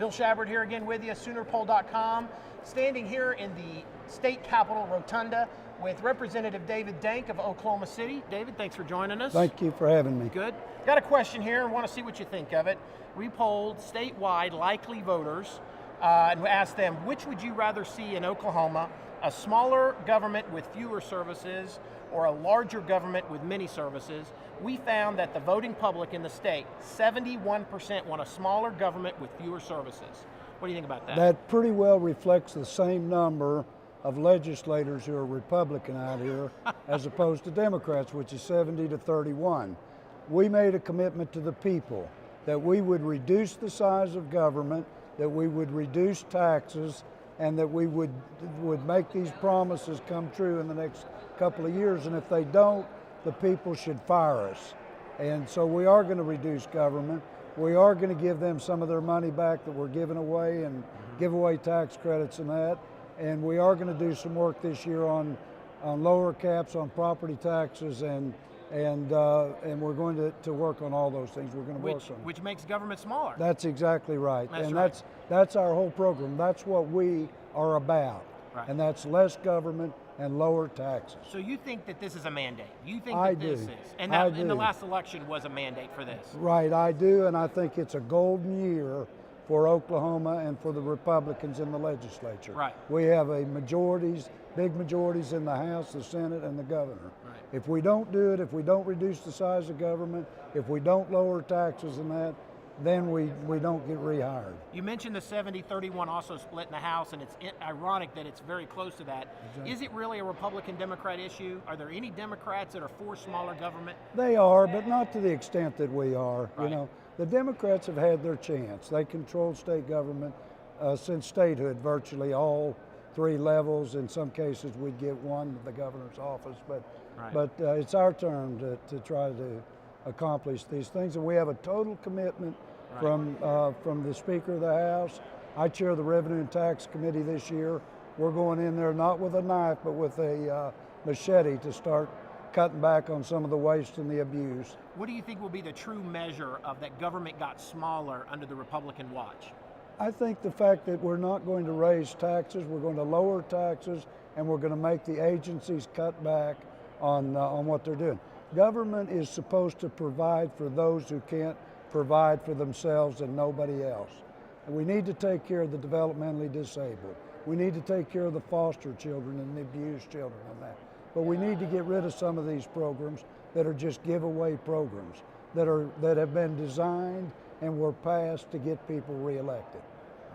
Bill Shapard here again with you, SoonerPoll.com, standing here in the state capitol rotunda with Representative David Dank of Oklahoma City. David, thanks for joining us. Thank you for having me. Good. Got a question here and want to see what you think of it. We polled statewide likely voters and asked them, which would you rather see in Oklahoma, a smaller government with fewer services or a larger government with many services? We found that the voting public in the state, 71% want a smaller government with fewer services. What do you think about that? That pretty well reflects the same number of legislators who are Republican out here as opposed to Democrats, which is 70 to 31. We made a commitment to the people that we would reduce the size of government, that we would reduce taxes, and that we would make these promises come true in the next couple of years. And if they don't, the people should fire us. And so we are going to reduce government. We are going to give them some of their money back that we're giving away and give away tax credits and that. And we are going to do some work this year on lower caps on property taxes, and we're going to work on all those things. We're going to work on which makes government smaller. That's exactly right. That's and right. that's our whole program. That's what we are about. Right. And that's less government and lower taxes. So you think that this is a mandate? You think I that this do. is? And that I in the do. last election was a mandate for this. Right, I do, and I think it's a golden year for Oklahoma and for the Republicans in the legislature. Right. We have big majorities in the House, the Senate, and the governor. Right. If we don't do it, if we don't reduce the size of government, if we don't lower taxes and that, then we don't get rehired. You mentioned the 70-31 also split in the House, and it's ironic that it's very close to that. Exactly. Is it really a Republican-Democrat issue? Are there any Democrats that are for smaller government? They are, but not to the extent that we are. Right. You know, the Democrats have had their chance. They controlled state government since statehood, virtually all three levels. In some cases, we'd get one to the governor's office, but Right. it's our turn to try to accomplish these things, and we have a total commitment from the Speaker of the House. I chair the Revenue and Tax Committee this year. We're going in there not with a knife, but with a machete to start cutting back on some of the waste and the abuse. What do you think will be the true measure of that government got smaller under the Republican watch? I think the fact that we're not going to raise taxes, we're going to lower taxes, and we're going to make the agencies cut back on what they're doing. Government is supposed to provide for those who can't provide for themselves and nobody else. And we need to take care of the developmentally disabled. We need to take care of the foster children and the abused children and that. But we need to get rid of some of these programs that are just giveaway programs that have been designed and were passed to get people reelected.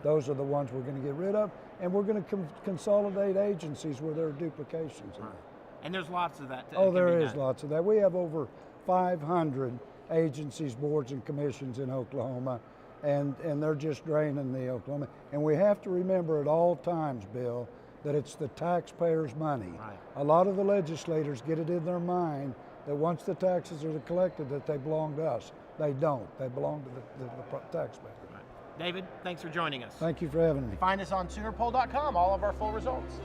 Those are the ones we're going to get rid of, and we're going to consolidate agencies where there are duplications in that. And there's lots of that. Oh, there is lots of that. We have over 500 agencies, boards, and commissions in Oklahoma, and they're just draining the Oklahoma. And we have to remember at all times, Bill, that it's the taxpayers' money. Right. A lot of the legislators get it in their mind that once the taxes are collected that they belong to us. They don't. They belong to the taxpayer. Right. David, thanks for joining us. Thank you for having me. Find us on SoonerPoll.com, all of our full results.